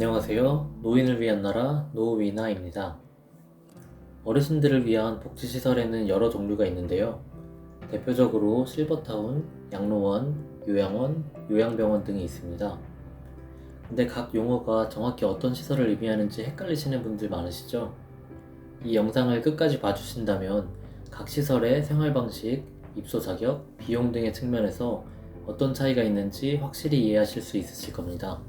안녕하세요. 노인을 위한 나라 노위나입니다. 어르신들을 위한 복지시설에는 여러 종류가 있는데요. 대표적으로 실버타운, 양로원, 요양원, 요양병원 등이 있습니다. 근데 각 용어가 정확히 어떤 시설을 의미하는지 헷갈리시는 분들 많으시죠? 이 영상을 끝까지 봐주신다면 각 시설의 생활 방식, 입소 자격, 비용 등의 측면에서 어떤 차이가 있는지 확실히 이해하실 수 있으실 겁니다.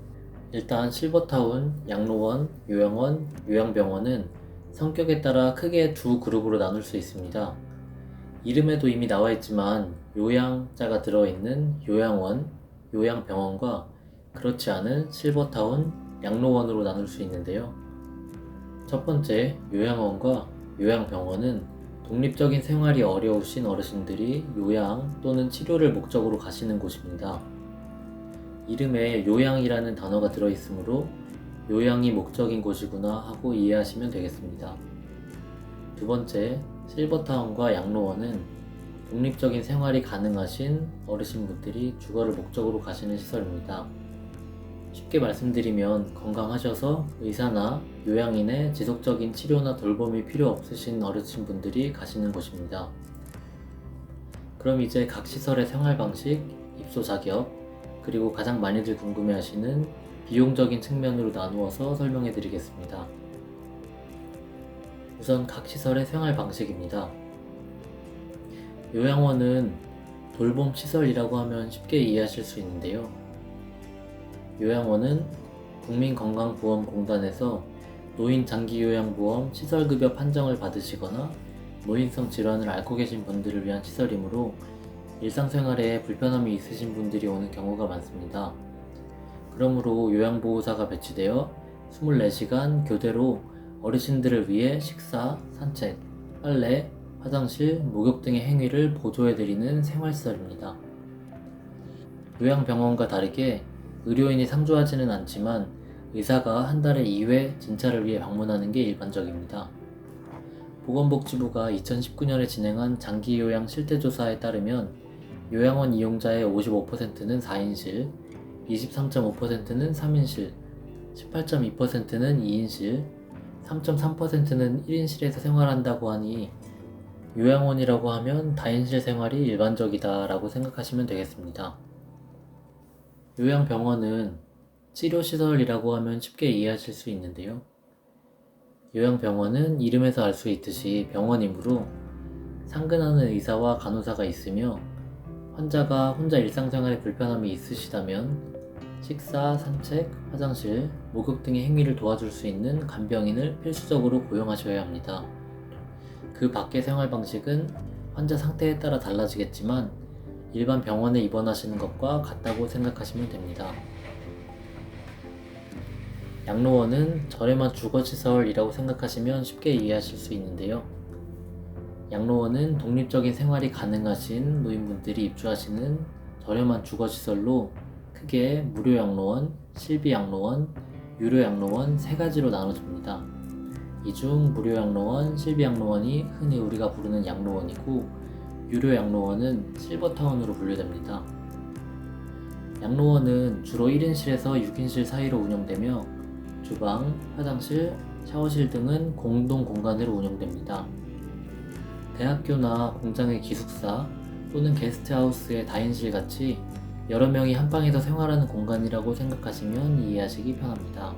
일단 실버타운, 양로원, 요양원, 요양병원은 성격에 따라 크게 두 그룹으로 나눌 수 있습니다. 이름에도 이미 나와 있지만 요양자가 들어있는 요양원, 요양병원과 그렇지 않은 실버타운, 양로원으로 나눌 수 있는데요. 첫 번째, 요양원과 요양병원은 독립적인 생활이 어려우신 어르신들이 요양 또는 치료를 목적으로 가시는 곳입니다. 이름에 요양이라는 단어가 들어있으므로 요양이 목적인 곳이구나 하고 이해하시면 되겠습니다. 두 번째, 실버타운과 양로원은 독립적인 생활이 가능하신 어르신분들이 주거를 목적으로 가시는 시설입니다. 쉽게 말씀드리면 건강하셔서 의사나 요양인의 지속적인 치료나 돌봄이 필요 없으신 어르신분들이 가시는 곳입니다. 그럼 이제 각 시설의 생활 방식, 입소 자격, 그리고 가장 많이들 궁금해하시는 비용적인 측면으로 나누어서 설명해 드리겠습니다. 우선 각 시설의 생활 방식입니다. 요양원은 돌봄 시설이라고 하면 쉽게 이해하실 수 있는데요. 요양원은 국민건강보험공단에서 노인 장기요양보험 시설급여 판정을 받으시거나 노인성 질환을 앓고 계신 분들을 위한 시설이므로 일상생활에 불편함이 있으신 분들이 오는 경우가 많습니다. 그러므로 요양보호사가 배치되어 24시간 교대로 어르신들을 위해 식사, 산책, 빨래, 화장실, 목욕 등의 행위를 보조해드리는 생활시설입니다. 요양병원과 다르게 의료인이 상주하지는 않지만 의사가 한 달에 2회 진찰을 위해 방문하는 게 일반적입니다. 보건복지부가 2019년에 진행한 장기요양 실태조사에 따르면 요양원 이용자의 55%는 4인실, 23.5%는 3인실, 18.2%는 2인실, 3.3%는 1인실에서 생활한다고 하니 요양원이라고 하면 다인실 생활이 일반적이다 라고 생각하시면 되겠습니다. 요양병원은 치료시설이라고 하면 쉽게 이해하실 수 있는데요. 요양병원은 이름에서 알 수 있듯이 병원이므로 상근하는 의사와 간호사가 있으며 환자가 혼자 일상생활에 불편함이 있으시다면 식사, 산책, 화장실, 목욕 등의 행위를 도와줄 수 있는 간병인을 필수적으로 고용하셔야 합니다. 그 밖의 생활 방식은 환자 상태에 따라 달라지겠지만 일반 병원에 입원하시는 것과 같다고 생각하시면 됩니다. 양로원은 저렴한 주거시설이라고 생각하시면 쉽게 이해하실 수 있는데요. 양로원은 독립적인 생활이 가능하신 노인분들이 입주하시는 저렴한 주거시설로 크게 무료양로원, 실비양로원, 유료양로원 세 가지로 나눠집니다. 이 중 무료양로원, 실비양로원이 흔히 우리가 부르는 양로원이고 유료양로원은 실버타운으로 분류됩니다. 양로원은 주로 1인실에서 6인실 사이로 운영되며 주방, 화장실, 샤워실 등은 공동 공간으로 운영됩니다. 대학교나 공장의 기숙사 또는 게스트하우스의 다인실 같이 여러 명이 한 방에서 생활하는 공간이라고 생각하시면 이해하시기 편합니다.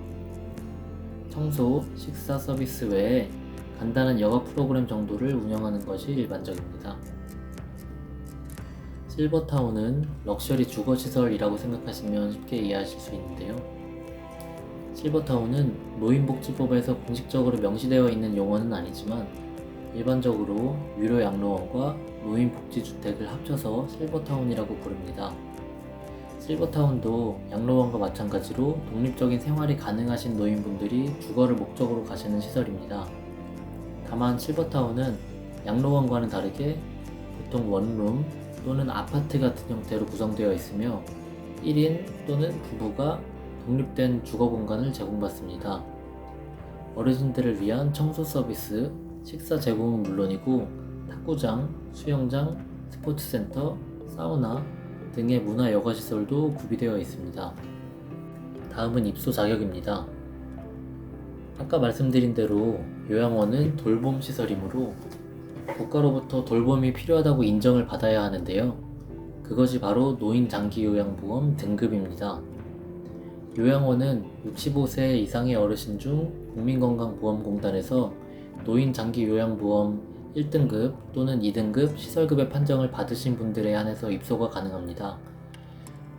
청소, 식사 서비스 외에 간단한 여가 프로그램 정도를 운영하는 것이 일반적입니다. 실버타운은 럭셔리 주거시설이라고 생각하시면 쉽게 이해하실 수 있는데요. 실버타운은 노인복지법에서 공식적으로 명시되어 있는 용어는 아니지만 일반적으로 유료 양로원과 노인복지주택을 합쳐서 실버타운이라고 부릅니다. 실버타운도 양로원과 마찬가지로 독립적인 생활이 가능하신 노인분들이 주거를 목적으로 가시는 시설입니다. 다만 실버타운은 양로원과는 다르게 보통 원룸 또는 아파트 같은 형태로 구성되어 있으며 1인 또는 부부가 독립된 주거 공간을 제공받습니다. 어르신들을 위한 청소 서비스, 식사 제공은 물론이고 탁구장, 수영장, 스포츠센터, 사우나 등의 문화 여가시설도 구비되어 있습니다. 다음은 입소 자격입니다. 아까 말씀드린 대로 요양원은 돌봄 시설이므로 국가로부터 돌봄이 필요하다고 인정을 받아야 하는데요. 그것이 바로 노인장기요양보험 등급입니다. 요양원은 65세 이상의 어르신 중 국민건강보험공단에서 노인장기요양보험 1등급 또는 2등급 시설급여 판정을 받으신 분들에 한해서 입소가 가능합니다.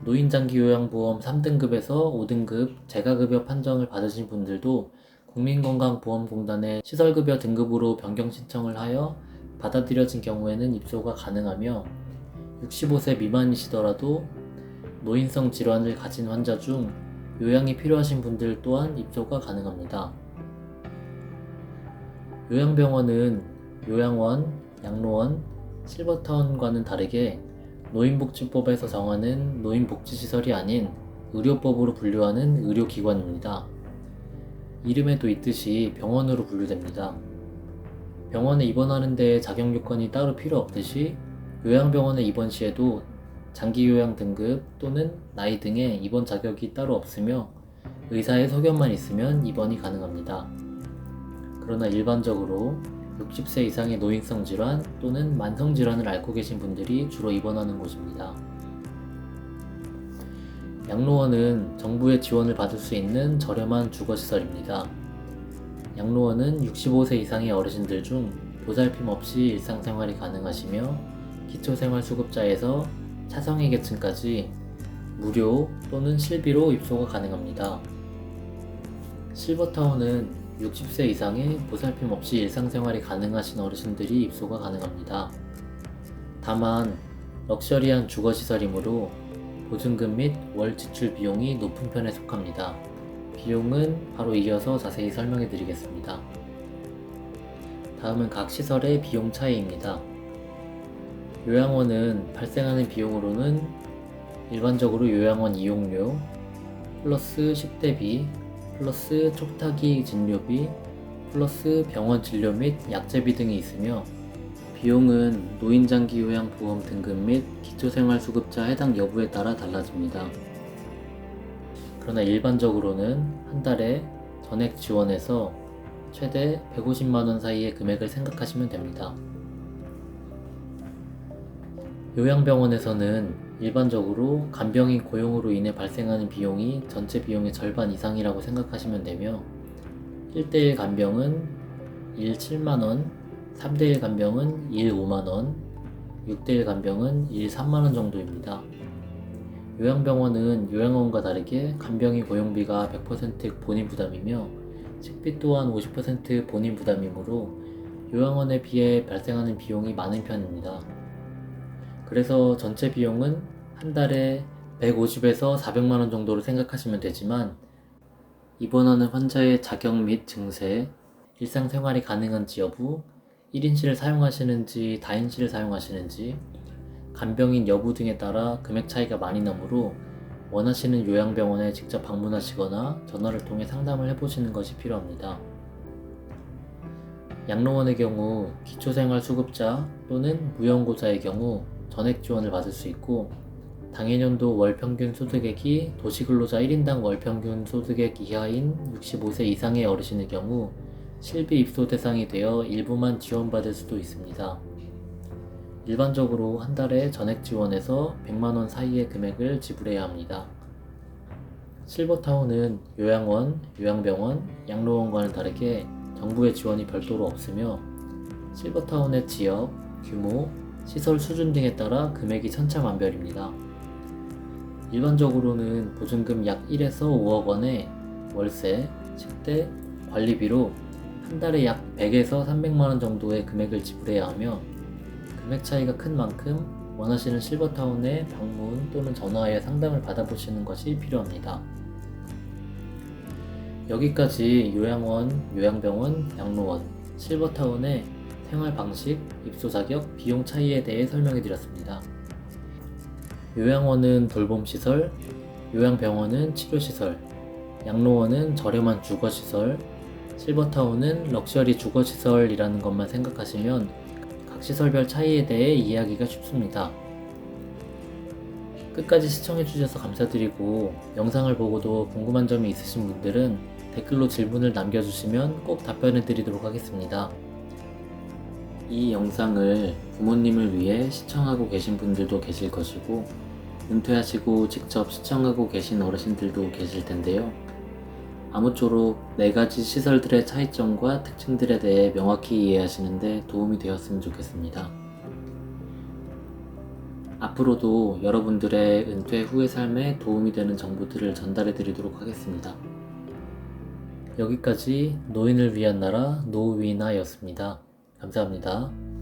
노인장기요양보험 3등급에서 5등급 재가급여 판정을 받으신 분들도 국민건강보험공단의 시설급여 등급으로 변경 신청을 하여 받아들여진 경우에는 입소가 가능하며 65세 미만이시더라도 노인성 질환을 가진 환자 중 요양이 필요하신 분들 또한 입소가 가능합니다. 요양병원은 요양원, 양로원, 실버타운과는 다르게 노인복지법에서 정하는 노인복지시설이 아닌 의료법으로 분류하는 의료기관입니다. 이름에도 있듯이 병원으로 분류됩니다. 병원에 입원하는 데 자격 요건이 따로 필요 없듯이 요양병원에 입원 시에도 장기요양 등급 또는 나이 등의 입원 자격이 따로 없으며 의사의 소견만 있으면 입원이 가능합니다. 그러나 일반적으로 60세 이상의 노인성 질환 또는 만성 질환을 앓고 계신 분들이 주로 입원하는 곳입니다. 양로원은 정부의 지원을 받을 수 있는 저렴한 주거시설입니다. 양로원은 65세 이상의 어르신들 중 보살핌 없이 일상생활이 가능하시며 기초생활수급자에서 차성위 계층까지 무료 또는 실비로 입소가 가능합니다. 실버타운은 60세 이상의 보살핌 없이 일상생활이 가능하신 어르신들이 입소가 가능합니다. 다만 럭셔리한 주거시설이므로 보증금 및 월 지출 비용이 높은 편에 속합니다. 비용은 바로 이어서 자세히 설명해 드리겠습니다. 다음은 각 시설의 비용 차이입니다. 요양원은 발생하는 비용으로는 일반적으로 요양원 이용료 플러스 식대비 플러스 촉탁이 진료비 플러스 병원 진료 및 약제비 등이 있으며 비용은 노인장기요양보험 등급 및 기초생활수급자 해당 여부에 따라 달라집니다. 그러나 일반적으로는 한 달에 전액 지원해서 최대 150만원 사이의 금액을 생각하시면 됩니다. 요양병원에서는 일반적으로 간병인 고용으로 인해 발생하는 비용이 전체 비용의 절반 이상이라고 생각하시면 되며 1대1 간병은 일 7만원, 3대1 간병은 일 5만원, 6대1 간병은 일 3만원 정도입니다. 요양병원은 요양원과 다르게 간병인 고용비가 100% 본인 부담이며 식비 또한 50% 본인 부담이므로 요양원에 비해 발생하는 비용이 많은 편입니다. 그래서 전체 비용은 한 달에 150에서 400만원 정도로 생각하시면 되지만 입원하는 환자의 자격 및 증세, 일상생활이 가능한지 여부, 1인실을 사용하시는지 다인실을 사용하시는지, 간병인 여부 등에 따라 금액 차이가 많이 나므로 원하시는 요양병원에 직접 방문하시거나 전화를 통해 상담을 해보시는 것이 필요합니다. 양로원의 경우 기초생활수급자 또는 무연고자의 경우 전액 지원을 받을 수 있고 당해년도 월평균 소득액이 도시근로자 1인당 월평균 소득액 이하인 65세 이상의 어르신의 경우 실비 입소 대상이 되어 일부만 지원받을 수도 있습니다. 일반적으로 한 달에 전액 지원에서 100만원 사이의 금액을 지불해야 합니다. 실버타운은 요양원, 요양병원, 양로원과는 다르게 정부의 지원이 별도로 없으며 실버타운의 지역, 규모, 시설 수준 등에 따라 금액이 천차만별입니다. 일반적으로는 보증금 약 1에서 5억 원에 월세, 식대, 관리비로 한 달에 약 100에서 300만원 정도의 금액을 지불해야 하며 금액 차이가 큰 만큼 원하시는 실버타운에 방문 또는 전화하여 상담을 받아보시는 것이 필요합니다. 여기까지 요양원, 요양병원, 양로원, 실버타운의 생활 방식, 입소 자격, 비용 차이에 대해 설명해 드렸습니다. 요양원은 돌봄시설, 요양병원은 치료시설, 양로원은 저렴한 주거시설, 실버타운은 럭셔리 주거시설이라는 것만 생각하시면 각 시설별 차이에 대해 이해하기가 쉽습니다. 끝까지 시청해주셔서 감사드리고 영상을 보고도 궁금한 점이 있으신 분들은 댓글로 질문을 남겨주시면 꼭 답변해 드리도록 하겠습니다. 이 영상을 부모님을 위해 시청하고 계신 분들도 계실 것이고, 은퇴하시고 직접 시청하고 계신 어르신들도 계실 텐데요. 아무쪼록 4가지 시설들의 차이점과 특징들에 대해 명확히 이해하시는데 도움이 되었으면 좋겠습니다. 앞으로도 여러분들의 은퇴 후의 삶에 도움이 되는 정보들을 전달해 드리도록 하겠습니다. 여기까지 노인을 위한 나라 노위나였습니다. 감사합니다.